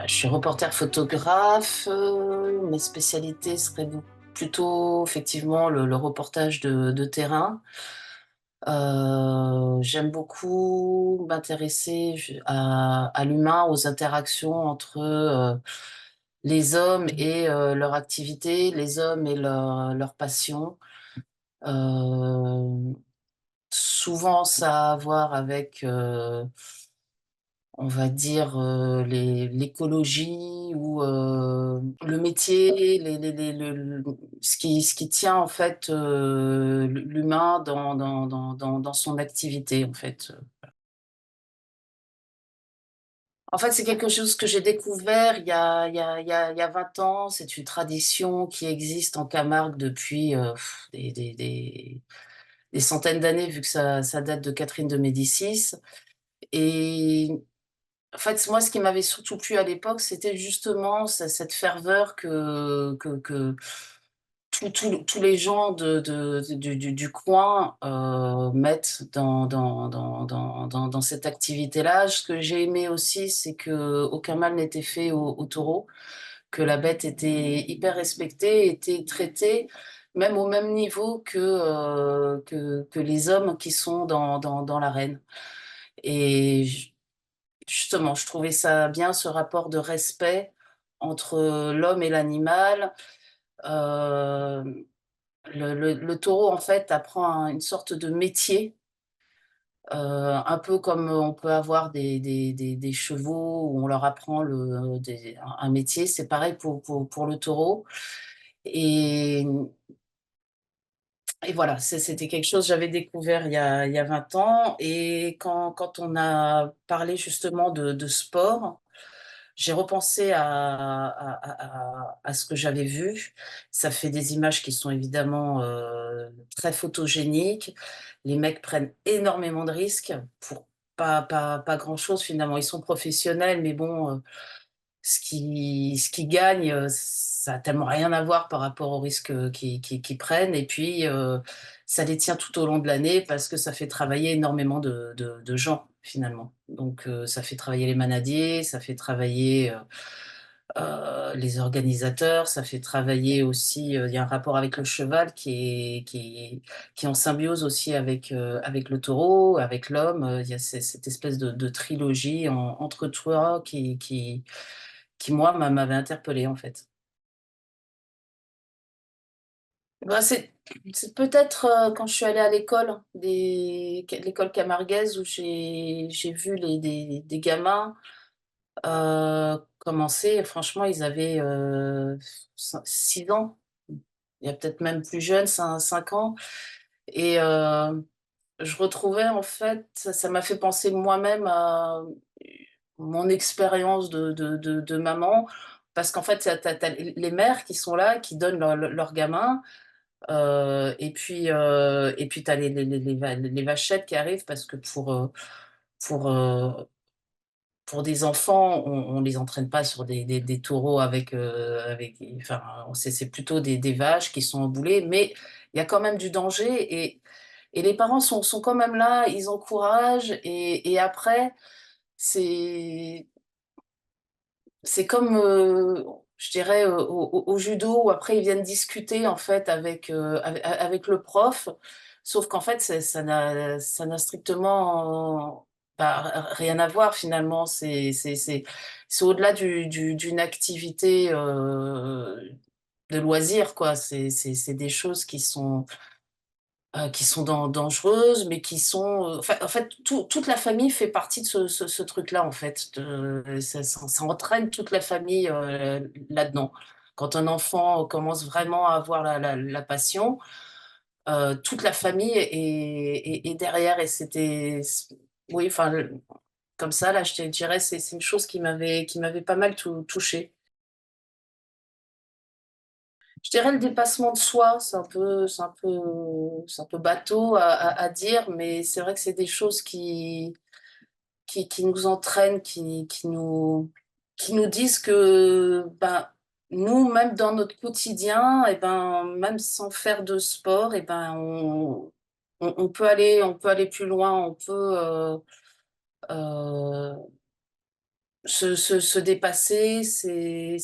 Je suis reporter photographe. Mes spécialités seraient plutôt effectivement le reportage de terrain. J'aime beaucoup m'intéresser à l'humain, aux interactions entre les hommes et leur activité, les hommes et leur passion. Euh, Souvent, ça a à voir avec on va dire, l'écologie ou, le métier, le ce qui tient en fait, l'humain dans son activité en fait. En fait, c'est quelque chose que j'ai découvert il y a 20 ans. C'est une tradition qui existe en Camargue depuis, des centaines d'années vu que ça date de Catherine de Médicis. Et en fait, moi, ce qui m'avait surtout plu à l'époque, c'était justement cette ferveur que tous les gens du coin mettent dans cette activité-là. Ce que j'ai aimé aussi, c'est qu'aucun mal n'était fait au taureau, que la bête était hyper respectée, était traitée même au même niveau que les hommes qui sont dans l'arène. Et justement, je trouvais ça bien, ce rapport de respect entre l'homme et l'animal. Hem, le taureau, en fait, apprend une sorte de métier, un peu comme on peut avoir des chevaux où on leur apprend un métier. C'est pareil pour le taureau. Et voilà, c'était quelque chose que j'avais découvert il y a 20 ans. Et quand on a parlé justement de sport, j'ai repensé à ce que j'avais vu. Ça fait des images qui sont évidemment, très photogéniques. Les mecs prennent énormément de risques pour pas grand-chose finalement. Ils sont professionnels, mais bon, ce qu'ils gagnent, ça a tellement rien à voir par rapport aux risques, qu'ils prennent. Et puis, ça les tient tout au long de l'année parce que ça fait travailler énormément de gens, finalement. Donc, ça fait travailler les manadiers, ça fait travailler, les organisateurs, ça fait travailler aussi, il y a un rapport avec le cheval qui est en symbiose aussi avec le taureau, avec l'homme. Il y a cette espèce de trilogie entre toi qui moi m'avait interpellée en fait. Bah, c'est peut-être, quand je suis allée à l'école camarguaise où j'ai vu des gamins, commencer. Franchement, ils avaient, 6 ans. Il y a peut-être même plus jeune, 5 ans. Et je retrouvais en fait, ça m'a fait penser moi-même à mon expérience de maman. Parce qu'en fait, tu les mères qui sont là, qui donnent leurs gamins, et puis tu as les vachettes qui arrivent parce que pour, pour des enfants, on les entraîne pas sur des taureaux avec enfin, c'est plutôt des vaches qui sont emboulées, mais il y a quand même du danger. Et les parents sont quand même là, ils encouragent. Et après, c'est c'est comme, je dirais, au judo où après ils viennent discuter en fait avec le prof. Sauf qu'en fait, ça n'a strictement, bah, rien à voir finalement. C'est au-delà d'une activité, de loisir quoi. C'est des choses qui sont dangereuses, mais qui sont, enfin en fait, toute la famille fait partie de ce truc-là, en fait. Ça entraîne toute la famille, là-dedans. Quand un enfant commence vraiment à avoir la passion, toute la famille est derrière. Et oui, enfin, comme ça, là, je te dirais, c'est une chose qui m'avait pas mal touchée. Je dirais le dépassement de soi. C'est un peu bateau à dire, mais c'est vrai que c'est des choses qui nous entraînent, qui nous disent que, ben, nous, même dans notre quotidien, et ben, même sans faire de sport, et ben, on peut aller plus loin. On peut, heu se dépasser, c'est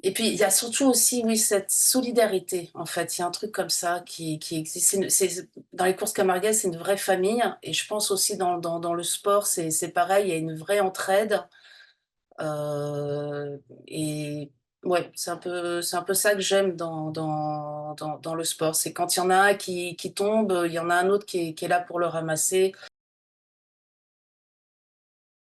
et puis il y a surtout aussi, oui, cette solidarité, en fait. Il y a un truc comme ça qui existe. C'est dans les courses Camargue, c'est une vraie famille et je pense aussi dans le sport, c'est pareil, il y a une vraie entraide, et ouais, c'est un peu ça que j'aime dans le sport. C'est quand il y en a un qui tombe, il y en a un autre qui est là pour le ramasser.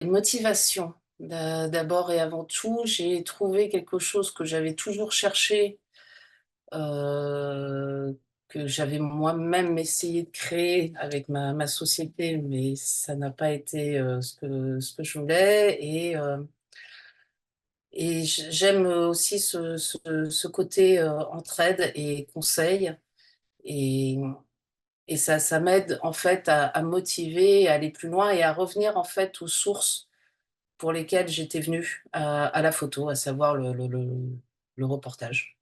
Motivation, d'abord et avant tout, j'ai trouvé quelque chose que j'avais toujours cherché, que j'avais moi-même essayé de créer avec ma société, mais ça n'a pas été, ce que je voulais et j'aime aussi ce côté, entraide et conseil et ça m'aide en fait à motiver, à aller plus loin et à revenir en fait aux sources pour lesquels j'étais venue à la photo, à savoir le reportage.